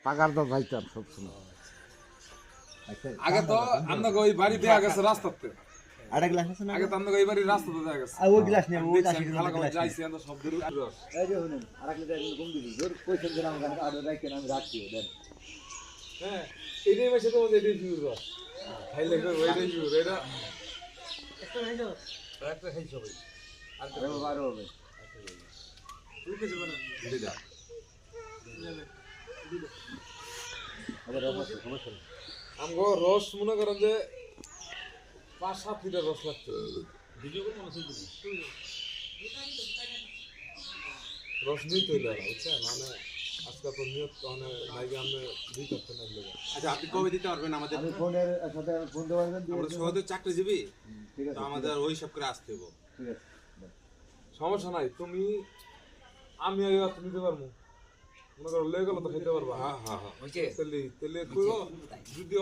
পাকার তো যাইতাম সবসময়। আগে তো আপনাকে ওই বাড়ি দেয়া গেছে রাস্তাতে, আরেক গ্লাস আছে না? আগে তো আপনাকে এই বাড়ির রাস্তাতে দেয়া গেছে। আর ওই গ্লাস নিয়ে ওই গ্লাস দেখছেন, খালা খালা যাইছে এত সব দূর রস। এই যে শুনুন আরেক লিটার কম দিবি জোর কইছেন যে আমার কাছে আর রাখেন আমি রাখছি দেন। হ্যাঁ এইটাই মেশে তো এটাই পিউর রস খাইলে ওইটাই পিউর। এটা একটা খাই দাও একটা খাই সবাই আর আরে বাবা আরো হবে তুই কিছু বানা দিলে যা আবার রস সমস্যা নেই। আমগো রস মনে করেন যে 5-7 লিটার রস লাগছে। ভিডিও করে মনে হচ্ছে রস নিতে হইলো না বুঝছেন, মানে আজকে তো নিয়ত মানে নাইকে আমি দুই করতে না লাগে। আচ্ছা আপনি কবে দিতে পারবেন আমাদের? আমি ফোনের সাথে ফোন দেওয়ার জন্য আমরা সহজে চাকরিজীবী, ঠিক তো আছে আমাদের ওই সব করে আসতে হবে। ঠিক আছে সমস্যা নাই, তুমি আমি আগে রাত নিতে পারবো, মনে করো লেগে গেলো তো খেতে পারবা। হ্যাঁ হ্যাঁ হ্যাঁ তেলে তেলে কইও যদি